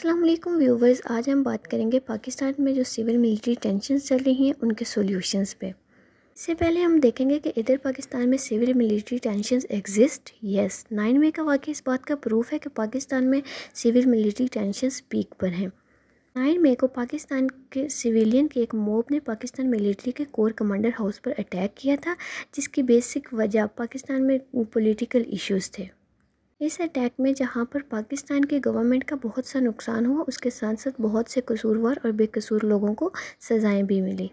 अस्सलाम वालेकुम व्यूवर्स, आज हम बात करेंगे पाकिस्तान में जो सिविल मिलिट्री टेंशन्स चल रही हैं उनके सॉल्यूशंस पे। इससे पहले हम देखेंगे कि इधर पाकिस्तान में civil military tensions exist. Yes, 9 मई का वाक़या इस बात का प्रूफ है कि पाकिस्तान में सिविल मिलिट्री टेंशन्स पीक पर हैं। 9 मई को पाकिस्तान के सिविलियन के एक मॉब ने पाकिस्तान मिलिट्री के कोर कमांडर हाउस पर अटैक किया था, जिसकी बेसिक वजह पाकिस्तान में पॉलिटिकल इश्यूज़ थे। इस अटैक में जहां पर पाकिस्तान की गवर्नमेंट का बहुत सा नुकसान हुआ, उसके साथ साथ बहुत से कसूरवार और बेकसूर लोगों को सज़ाएं भी मिली।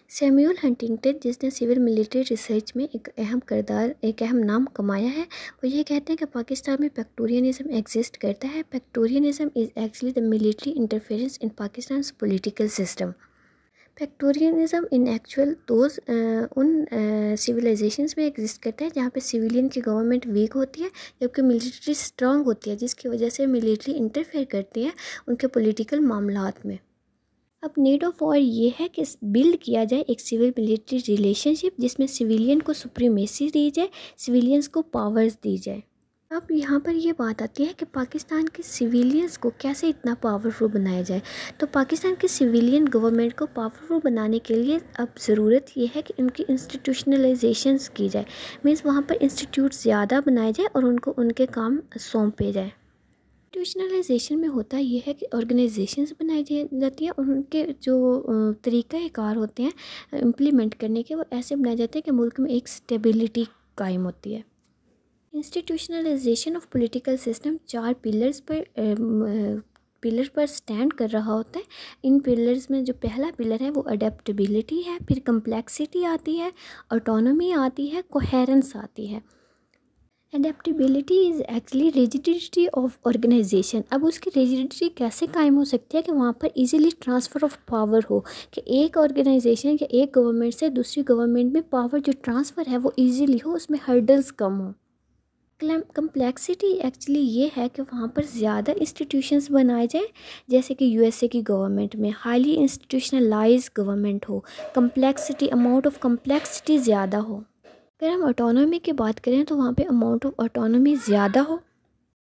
सैमुअल हंटिंगटन, जिसने सिविल मिलिट्री रिसर्च में एक अहम नाम कमाया है, वो ये कहते हैं कि पाकिस्तान में पेक्टोरियनिज़म एग्जिस्ट करता है। Praetorianism is actually the military interference in Pakistan political system. Praetorianism in actual उन सिविलाइजेशंस में एग्जिस्ट करता है जहाँ पे सिविलियन की गवर्नमेंट वीक होती है जबकि मिलिट्री स्ट्रांग होती है, जिसकी वजह से मिलिट्री इंटरफेयर करती है उनके पॉलिटिकल मामलात में। अब नीड ऑफ वॉर ये है कि बिल्ड किया जाए एक सिविल मिलिट्री रिलेशनशिप जिसमें सिविलियन को सुप्रीमेसी दी जाए, सिविलियंस को पावर्स दी जाए। अब यहाँ पर ये बात आती है कि पाकिस्तान के सिविलियंस को कैसे इतना पावरफुल बनाया जाए। तो पाकिस्तान के सिविलियन गवर्नमेंट को पावरफुल बनाने के लिए अब ज़रूरत ये है कि उनकी इंस्टीट्यूशनलाइजेशंस की जाए। मीन्स वहाँ पर इंस्टीट्यूट ज़्यादा बनाए जाए और उनको उनके काम सौंपे जाए। इंस्टीट्यूशनलाइजेशन में होता ये है कि ऑर्गेनाइजेशंस बनाई जाती हैं और उनके जो तरीक़ाकार होते हैं इम्प्लीमेंट करने के, वो ऐसे बनाए जाते हैं कि मुल्क में एक स्टेबिलिटी कायम होती है। Institutionalisation of political system 4 pillar पर स्टैंड कर रहा होता है। इन पिलर्स में जो पहला पिलर है वो अडेप्टेबिलिटी है, फिर कम्प्लेक्सिटी आती है, ऑटोनॉमी आती है, कोहेरेंस आती है। Adaptability is actually rigidity of organisation. अब उसकी रिजिडिटी कैसे कायम हो सकती है कि वहाँ पर इजीली ट्रांसफ़र ऑफ पावर हो, कि एक ऑर्गेनाइजेशन या एक गवर्नमेंट से दूसरी गवर्नमेंट में पावर जो ट्रांसफ़र है वो इजीली हो, उसमें हर्डल्स कम हो। कम्प्लेक्सिटी एक्चुअली ये है कि वहाँ पर ज़्यादा इंस्टीट्यूशंस बनाए जाए, जैसे कि यूएसए की गवर्नमेंट में हाईली इंस्टीट्यूशनलाइज गवर्नमेंट हो, कम्प्लेक्सिटी अमाउंट ऑफ कम्प्लेक्सिटी ज़्यादा हो। अगर हम ऑटोनॉमी की बात करें तो वहाँ पे अमाउंट ऑफ ऑटोनॉमी ज़्यादा हो।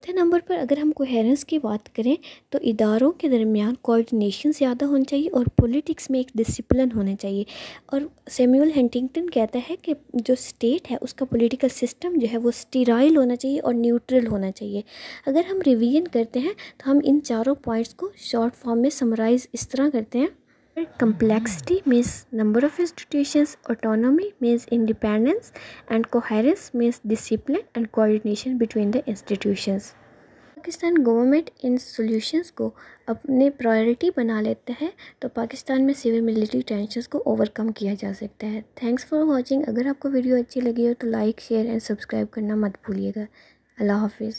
चौथे नंबर पर अगर हम कोहेरेंस की बात करें तो इदारों के दरमियान कोऑर्डिनेशन ज़्यादा होनी चाहिए और पॉलिटिक्स में एक डिसिप्लिन होना चाहिए। और सैमुअल हंटिंगटन कहता है कि जो स्टेट है उसका पॉलिटिकल सिस्टम जो है वो स्टीराइल होना चाहिए और न्यूट्रल होना चाहिए। अगर हम रिवीजन करते हैं तो हम इन चारों पॉइंट्स को शॉर्ट फॉर्म में समराइज़ इस तरह करते हैं। Complexity means number of institutions, autonomy means independence, and coherence means discipline and coordination between the institutions. Pakistan government in solutions को अपने प्रायोरिटी बना लेते हैं तो पाकिस्तान में सिविल मिलिट्री टेंशन्स को ओवरकम किया जा सकता है। Thanks for watching. अगर आपको वीडियो अच्छी लगी हो तो लाइक, शेयर एंड सब्सक्राइब करना मत भूलिएगा। अल्लाह हाफिज़।